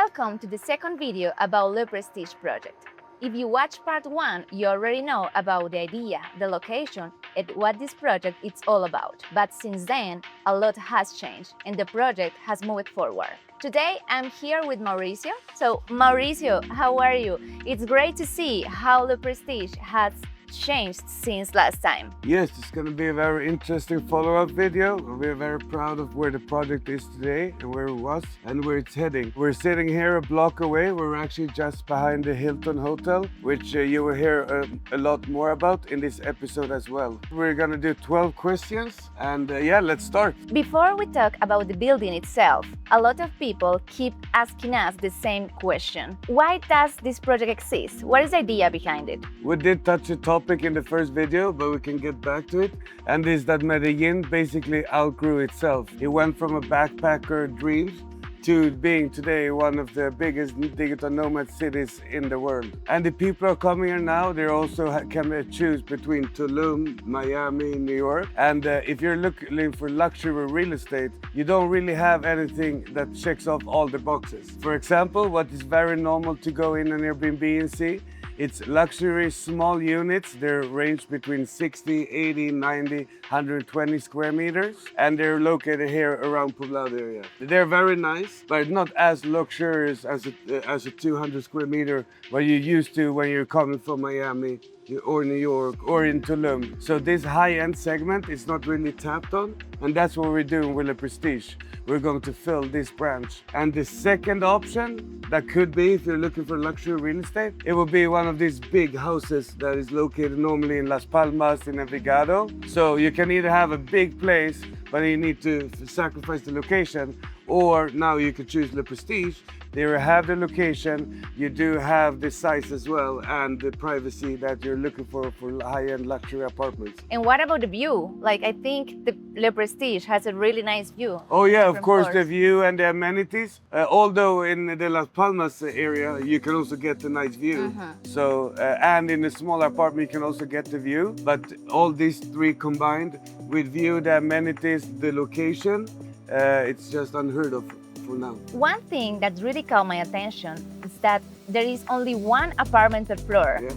Welcome to the second video about Le Prestige project. If you watch part 1, you already know about the idea, the location, and what this project is all about. But since then, a lot has changed and the project has moved forward. Today, I'm here with Mauricio. So, Mauricio, how are you? It's great to see how Le Prestige has changed since last time. Yes, it's going to be a very interesting follow-up video. We're very proud of where the project is today and where it was and where it's heading. We're sitting here a block away. We're actually just behind the Hilton Hotel, which you will hear a lot more about in this episode as well. We're going to do 12 questions and let's start. Before we talk about the building itself, a lot of people keep asking us the same question. Why does this project exist? What is the idea behind it? We did touch a topic in the first video, but we can get back to it. And is that Medellin basically outgrew itself. It went from a backpacker dreams to being today one of the biggest digital nomad cities in the world. And the people are coming here now, they also can choose between Tulum, Miami, New York. And if you're looking for luxury real estate, you don't really have anything that checks off all the boxes. For example, what is very normal to go in an Airbnb and see, it's luxury small units. They're ranged between 60, 80, 90, 120 square meters. And they're located here around Poblado area. They're very nice, but not as luxurious as a 200 square meter what you're used to when you're coming from Miami or New York or in Tulum. So this high-end segment is not really tapped on, and that's what we're doing with Le Prestige. We're going to fill this branch. And the second option that could be, if you're looking for luxury real estate, it will be one of these big houses that is located normally in Las Palmas, in Envigado. So you can either have a big place, but you need to sacrifice the location, or now you can choose Le Prestige. They have the location, you do have the size as well, and the privacy that you're looking for high-end luxury apartments. And what about the view? Like, I think the Le Prestige has a really nice view. Oh yeah, of course, floors. the view and the amenities. Although in the Las Palmas area, you can also get a nice view. So, and in a smaller apartment, you can also get the view. But all these three combined with view, the amenities, the location, it's just unheard of. Now. One thing that really caught my attention is that there is only one apartment per floor. Yeah.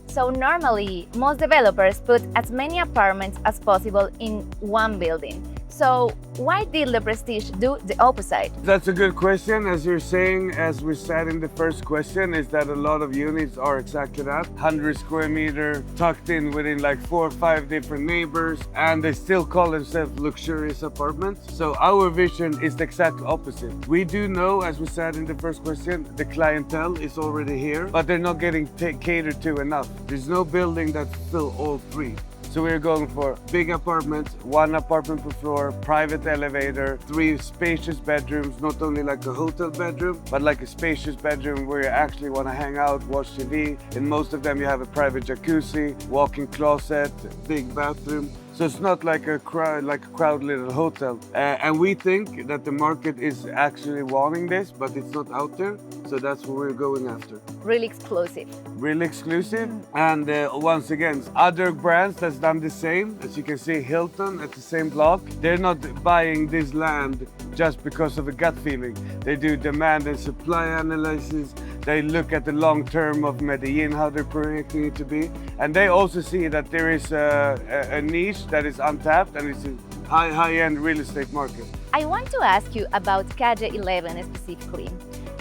So normally, most developers put as many apartments as possible in one building. So why did Le Prestige do the opposite? That's a good question. As you're saying, as we said in the first question, is that a lot of units are exactly that. 100 square meter, tucked in within like 4 or 5 different neighbors, and they still call themselves luxurious apartments. So our vision is the exact opposite. We do know, as we said in the first question, the clientele is already here, but they're not getting catered to enough. There's no building that fills all three. So we're going for big apartments, 1 apartment per floor, private elevator, 3 spacious bedrooms, not only like a hotel bedroom, but like a spacious bedroom where you actually want to hang out, watch TV. In most of them you have a private jacuzzi, walk-in closet, big bathroom. So it's not like a crowd little hotel. And we think that the market is actually wanting this, but it's not out there. So that's what we're going after. Really exclusive. Really exclusive. And once again, other brands that's done the same. As you can see, Hilton at the same block. They're not buying this land just because of a gut feeling. They do demand and supply analysis. They look at the long term of Medellin, how they're projecting it to be. And they also see that there is a niche that is untapped and it's a high-end real estate market. I want to ask you about Calle 11 specifically.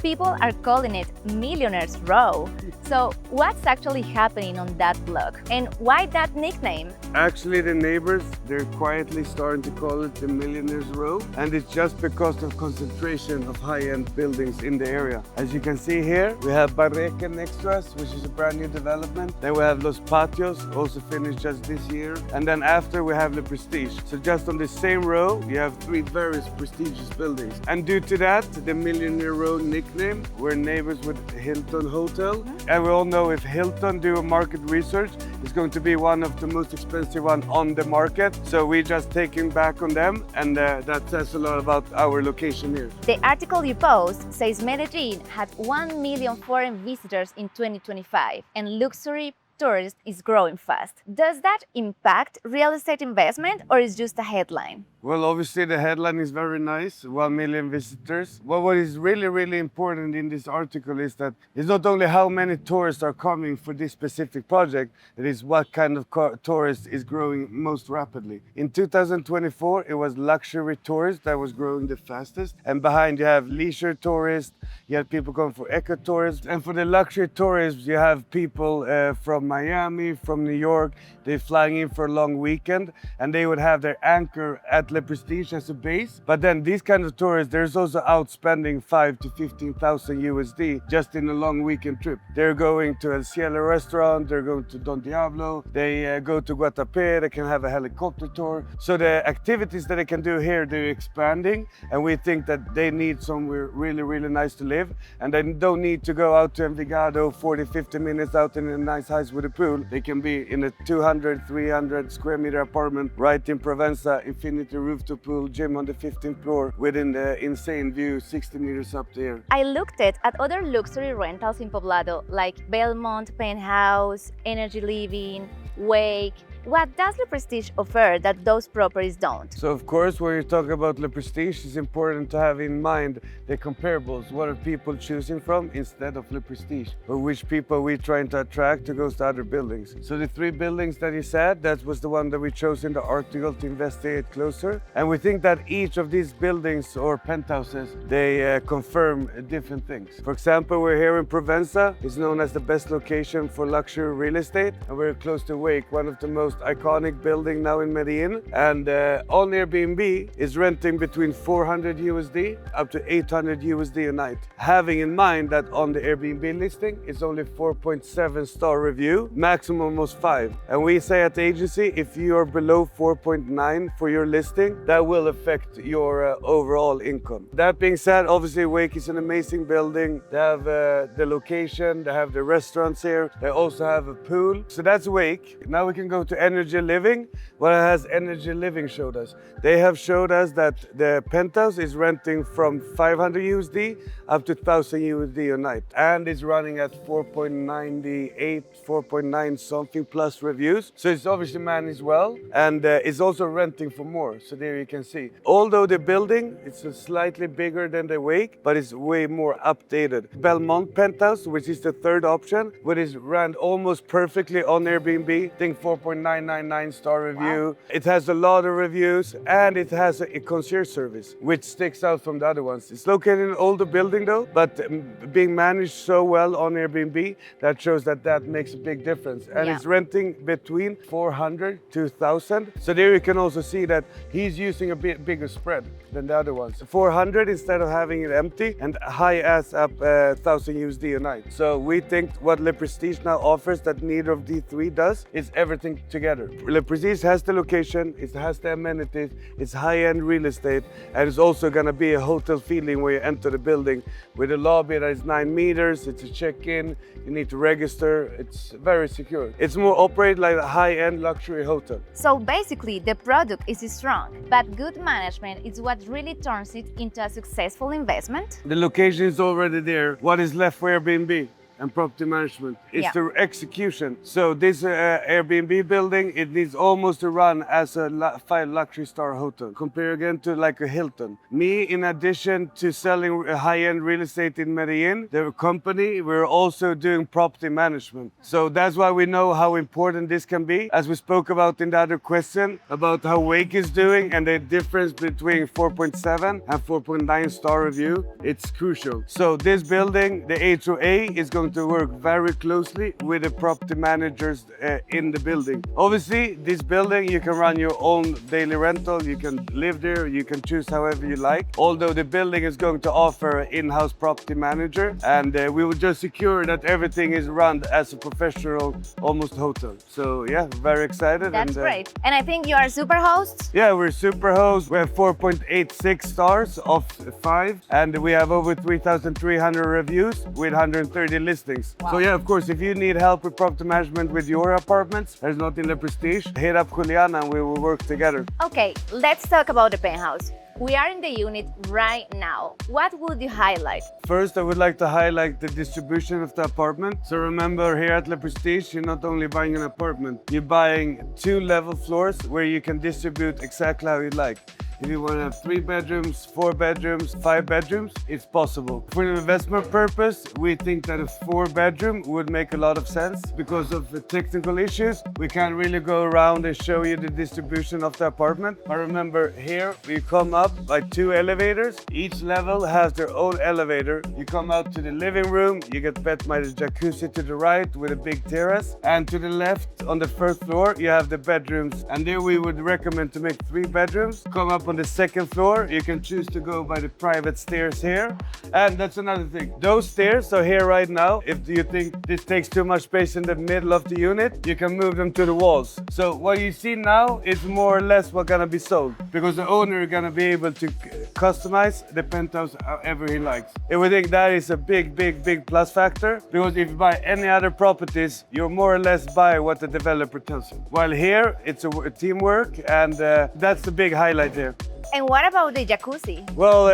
People are calling it Millionaires Row. So what's actually happening on that block? And why that nickname? Actually, the neighbors, they're quietly starting to call it the Millionaires Row. And it's just because of concentration of high-end buildings in the area. As you can see here, we have Barreca next to us, which is a brand new development. Then we have Los Patios, also finished just this year. And then after we have Le Prestige. So just on the same row, you have 3 very prestigious buildings. And due to that, the Millionaire Row nickname, we're neighbors with Hilton Hotel. And we all know if Hilton do a market research, it's going to be one of the most expensive one on the market. So we're just taking back on them, and that says a lot about our location here. The article you post says Medellin had 1 million foreign visitors in 2025, and luxury tourists is growing fast. Does that impact real estate investment or is just a headline? Well, obviously the headline is very nice, 1 million visitors. Well, what is really important in this article is that it's not only how many tourists are coming for this specific project, it is what kind of tourist is growing most rapidly. In 2024, it was luxury tourists that was growing the fastest. And behind you have leisure tourists, you have people coming for ecotourism. And for the luxury tourists, you have people from Miami, from New York, they're flying in for a long weekend and they would have their anchor at Le Prestige as a base. But then these kind of tourists, there's also out spending 5 to 15,000 USD just in a long weekend trip. They're going to El Cielo restaurant, they're going to Don Diablo, they go to Guatapé, they can have a helicopter tour. So the activities that they can do here, they're expanding, and we think that they need somewhere really nice to live, and they don't need to go out to Envigado 40, 50 minutes out in a nice house with a pool. They can be in a 200, 300 square meter apartment right in Provenza, infinity rooftop pool, gym on the 15th floor with an insane view 60 meters up there. I looked at other luxury rentals in Poblado like Belmont, Penthouse, Energy Living, Wake. What does Le Prestige offer that those properties don't? So of course, when you talk about Le Prestige, it's important to have in mind the comparables. What are people choosing from instead of Le Prestige? Or which people we trying to attract to go to other buildings? So the 3 buildings that you said, that was the one that we chose in the article to investigate closer. And we think that each of these buildings or penthouses, they confirm different things. For example, we're here in Provenza. It's known as the best location for luxury real estate. And we're close to Wake, one of the most iconic building now in Medellin, and on Airbnb is renting between 400 USD up to 800 USD a night. Having in mind that on the Airbnb listing it's only 4.7 star review, maximum was 5. And we say at the agency, if you are below 4.9 for your listing, that will affect your overall income. That being said, obviously Wake is an amazing building. They have the location, they have the restaurants here, they also have a pool. So that's Wake. Now we can go to Energy Living. What has Energy Living showed us? They have showed us that the penthouse is renting from 500 USD up to 1000 USD a night, and it's running at 4.98, 4.9 something plus reviews. So it's obviously managed well, and it's also renting for more. So there you can see. Although the building it's slightly bigger than the Wake, but it's way more updated. Belmont penthouse, which is the third option, which is ran almost perfectly on Airbnb. I think 4.999 star review. Wow. It has a lot of reviews and it has a concierge service, which sticks out from the other ones. It's located in an older building though, but being managed so well on Airbnb, that shows that that makes a big difference. And it's renting between 400 to 1,000. So there you can also see that he's using a bit bigger spread than the other ones. 400 instead of having it empty, and high ass up 1,000 USD a night. So we think what Le Prestige now offers that neither of these 3 does is everything together. Le Prestige has the location, it has the amenities, it's high-end real estate, and it's also going to be a hotel feeling when you enter the building with a lobby that is 9 meters, it's a check-in, you need to register, it's very secure. It's more operated like a high-end luxury hotel. So basically the product is strong, but good management is what really turns it into a successful investment? The location is already there. What is left for Airbnb and property management? It's the execution. So this Airbnb building, it needs almost to run as a 5 luxury star hotel. Compare again to like a Hilton. Me, in addition to selling high-end real estate in Medellin, the company, we're also doing property management. So that's why we know how important this can be. As we spoke about in the other question, about how Wake is doing and the difference between 4.7 and 4.9 star review, it's crucial. So this building, the HOA, is going to work very closely with the property managers in the building. Obviously, this building, you can run your own daily rental, you can live there, you can choose however you like. Although the building is going to offer an in-house property manager, and we will just secure that everything is run as a professional, almost hotel. So yeah, very excited. That's great. And I think you are super hosts? Yeah, we're super hosts. We have 4.86 stars of 5, and we have over 3,300 reviews with 130 listings. Wow. So yeah, of course, if you need help with property management with your apartments, there's not in Le Prestige, hit up Juliana and we will work together. Okay, let's talk about the penthouse. We are in the unit right now. What would you highlight? First, I would like to highlight the distribution of the apartment. So remember, here at Le Prestige, you're not only buying an apartment, you're buying 2 level floors where you can distribute exactly how you like. If you want to have 3 bedrooms, 4 bedrooms, 5 bedrooms, it's possible. For an investment purpose, we think that a 4-bedroom would make a lot of sense. Because of the technical issues, we can't really go around and show you the distribution of the apartment. But remember, here we come up by 2 elevators. Each level has their own elevator. You come out to the living room, you get met by the jacuzzi to the right with a big terrace. And to the left, on the first floor, you have the bedrooms. And there we would recommend to make 3 bedrooms. Come up on the second floor, you can choose to go by the private stairs here. And that's another thing. Those stairs are here right now. If you think this takes too much space in the middle of the unit, you can move them to the walls. So what you see now is more or less what's gonna be sold, because the owner is gonna be able to customize the penthouse however he likes. And we think that is a big plus factor, because if you buy any other properties, you more or less buy what the developer tells you. While here, it's a teamwork, and that's the big highlight here. And what about the jacuzzi? Well,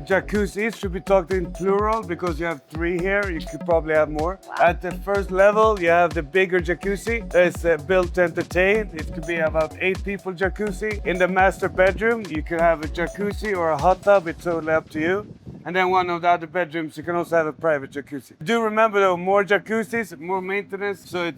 jacuzzis should be talked in plural because you have 3 here. You could probably have more. Wow. At the first level, you have the bigger jacuzzi. It's built to entertain. It could be about 8 people jacuzzi. In the master bedroom, you can have a jacuzzi or a hot tub. It's totally up to you. And then one of the other bedrooms, you can also have a private jacuzzi. Do remember though, more jacuzzis, more maintenance, so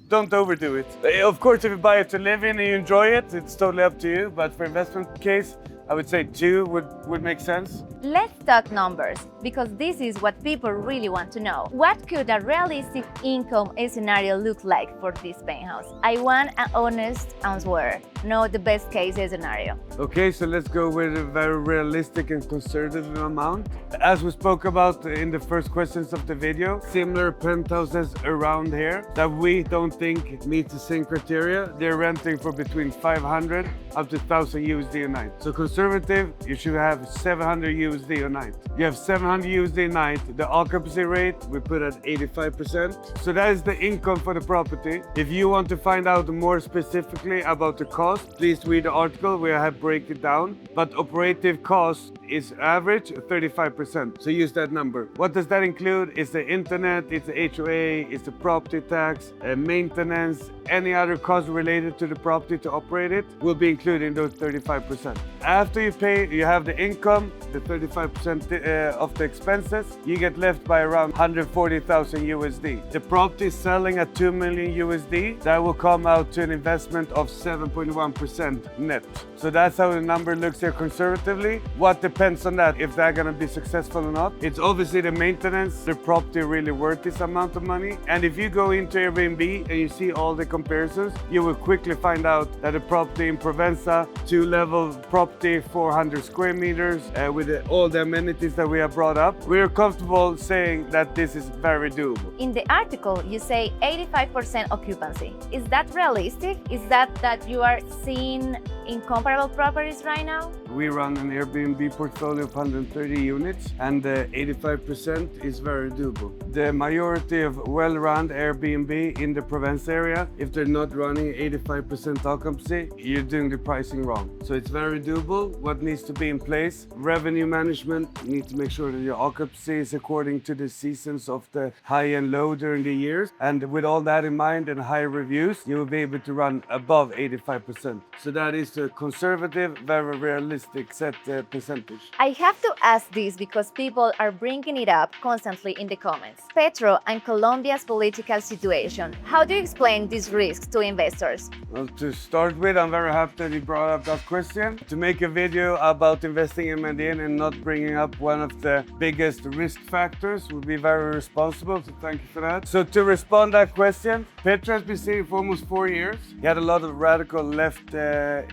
don't overdo it. Of course, if you buy it to live in and you enjoy it, it's totally up to you. But for investment case, I would say 2 would make sense. Let's talk numbers, because this is what people really want to know. What could a realistic income scenario look like for this penthouse? I want an honest answer, not the best case scenario. Okay, so let's go with a very realistic and conservative amount. As we spoke about in the first questions of the video, similar penthouses around here that we don't think meet the same criteria, they're renting for between 500 up to 1,000 USD a night. So conservative, you should have 700 USD a night. You have 700 USD a night. The occupancy rate, we put at 85%. So that is the income for the property. If you want to find out more specifically about the cost, please read the article where I have break it down. But operative cost is average 35%. So use that number. What does that include? It's the internet, it's the HOA, it's the property tax, maintenance, any other cost related to the property to operate it will be included in those 35%. After you pay, you have the income, the 35% of the expenses, you get left by around 140,000 USD. The property is selling at 2 million USD. That will come out to an investment of 7.1% net. So that's how the number looks here conservatively. What depends on that, if they're gonna be successful or not. It's obviously the maintenance, the property really worth this amount of money. And if you go into Airbnb and you see all the comparisons, you will quickly find out that a property in Provenza, 2-level property, 400 square meters, with all the amenities that we have brought up, we're comfortable saying that this is very doable. In the article, you say 85% occupancy. Is that realistic? Is that you are seeing in comparable properties right now? We run an Airbnb portfolio of 130 units, and 85% is very doable. The majority of well-run Airbnb in the Provenza area, if they're not running 85% occupancy, you're doing the pricing wrong. So it's very doable. What needs to be in place? Revenue management. You need to make sure that your occupancy is according to the seasons of the high and low during the years. And with all that in mind and high reviews, you will be able to run above 85%. So that is a conservative, very realistic set percentage. I have to ask this because people are bringing it up constantly in the comments. Petro and Colombia's political situation. How do you explain these risks to investors? Well, to start with, I'm very happy that you brought up that question. To make a video about investing in Medellin and not bringing up one of the biggest risk factors would be very responsible, so thank you for that. So to respond to that question, Petro has been sitting for almost 4 years. He had a lot of radical left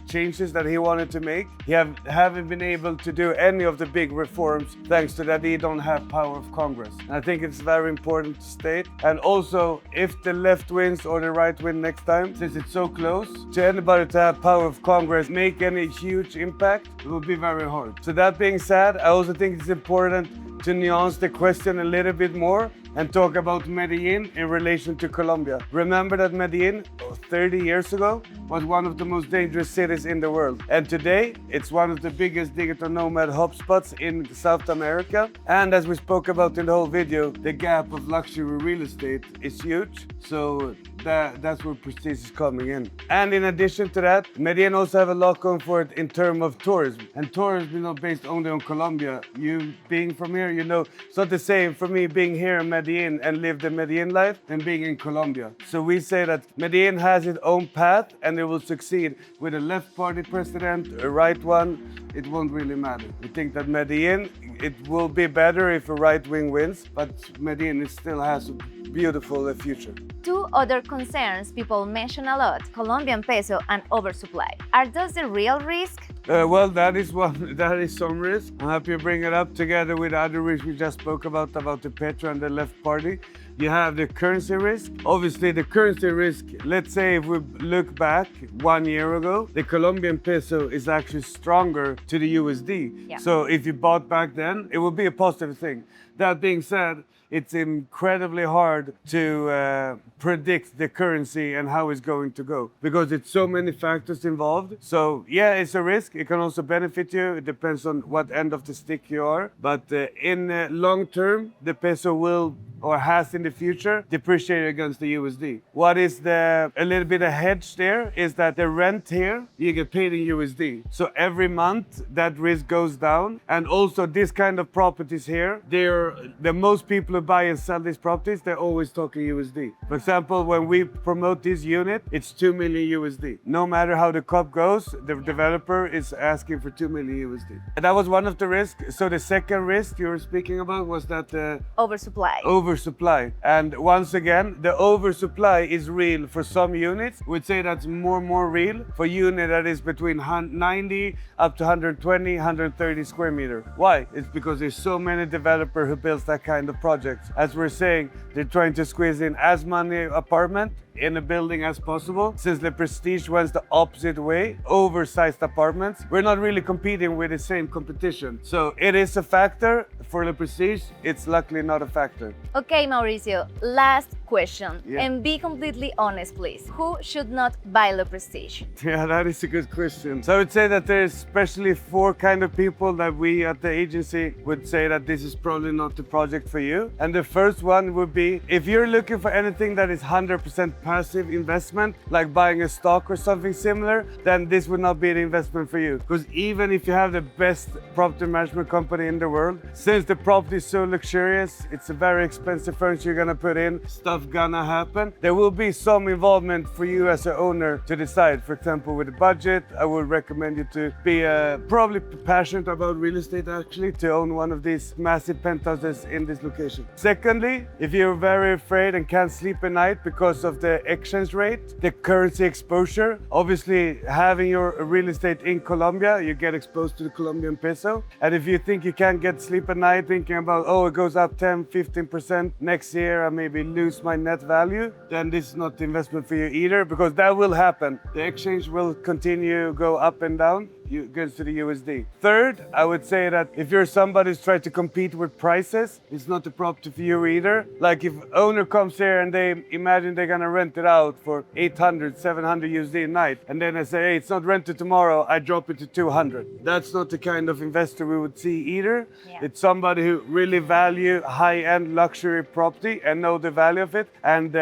changes that he wanted to make. He haven't been able to do any of the big reforms thanks to that he don't have power of Congress. And I think it's very important to state. And also, if the left wins or the right win next time, since it's so close, to anybody to have power of Congress, make any huge impact, it will be very hard. So that being said, I also think it's important to nuance the question a little bit more. and talk about Medellin in relation to Colombia. Remember that Medellin 30 years ago was one of the most dangerous cities in the world. And today it's one of the biggest digital nomad hotspots in South America. And as we spoke about in the whole video, the gap of luxury real estate is huge. So that's where Prestige is coming in. And in addition to that, Medellin also have a lot going for it in terms of tourism. And tourism is not based only on Colombia. You being from here, you know, it's not the same for me being here in Medellin and live the Medellin life than being in Colombia. So we say that Medellin has its own path and it will succeed with a left party president, a right one. It won't really matter. We think that Medellin, it will be better if a right wing wins, but Medellin still has a beautiful future. Two other concerns people mention a lot, Colombian peso and oversupply. Are those the real risk? Well, that is some risk. I'm happy you bring it up together with the other risk we just spoke about the Petro and the left party. You have the currency risk. Obviously, the currency risk, let's say if we look back 1 year ago, the Colombian peso is actually stronger to the USD. Yeah. So if you bought back then, it would be a positive thing. That being said, it's incredibly hard to predict the currency and how it's going to go because it's so many factors involved. So yeah, it's a risk. It can also benefit you. It depends on what end of the stick you are. But in long term, the peso will or has in the future depreciate against the USD. What is a little bit of hedge there is that the rent here, you get paid in USD. So every month that risk goes down. And also this kind of properties here, the most people who buy and sell these properties, they're always talking USD. For example, when we promote this unit, it's 2 million USD. No matter how the COP goes, the developer is asking for 2 million USD. And that was one of the risks. So the second risk you were speaking about was that Oversupply. Oversupply. And once again, the oversupply is real for some units. We'd say that's more real for unit that is between 90 up to 120, 130 square meter. Why? It's because there's so many developers who builds that kind of projects. As we're saying, they're trying to squeeze in as many apartments in a building as possible. Since the Prestige went the opposite way, oversized apartments, we're not really competing with the same competition. So it is a factor for the Prestige. It's luckily not a factor. Okay, Mauricio, last question. Yeah. And be completely honest, please. Who should not buy Le Prestige? Yeah, that is a good question. So I would say that there's especially 4 kind of people that we at the agency would say that this is probably not the project for you. And the first one would be, if you're looking for anything that is 100% passive investment, like buying a stock or something similar, then this would not be the investment for you. Because even if you have the best property management company in the world, since the property is so luxurious, it's a very expensive furniture you're gonna put in, stuff gonna happen, there will be some involvement for you as an owner to decide. For example, with the budget, I would recommend you to be probably passionate about real estate actually, to own one of these massive penthouses in this location. Secondly, if you're very afraid and can't sleep at night because of the exchange rate, the currency exposure, obviously having your real estate in Colombia, you get exposed to the Colombian peso. And if you think you can't get sleep at night thinking about, oh, it goes up 10, 15% next year, I maybe lose my net value, then this is not the investment for you either, because that will happen. The exchange will continue go up and down against the USD. Third, I would say that if you're somebody who's trying to compete with prices, it's not the property for you either. Like if owner comes here and they imagine they're gonna rent it out for 800, 700 USD a night, and then I say, hey, it's not rented tomorrow, I drop it to 200. That's not the kind of investor we would see either. Yeah. It's somebody who really value high-end luxury property and know the value of it and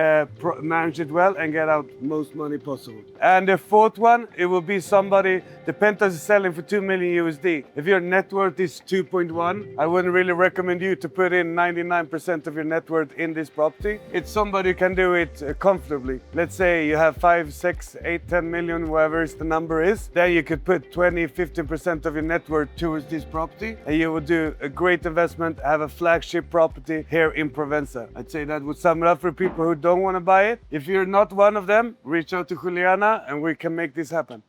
manage it well and get out most money possible. And the fourth one, it will be somebody, the penthouse is selling for 2 million USD. If your net worth is 2.1, I wouldn't really recommend you to put in 99% of your net worth in this property. It's somebody who can do it comfortably. Let's say you have 5, 6, 8, 10 million, whatever the number is, then you could put 20, 15% of your net worth towards this property and you would do a great investment, have a flagship property here in Provenza. I'd say that would sum it up for people who don't want to buy it. If you're not one of them, reach out to Juliana and we can make this happen.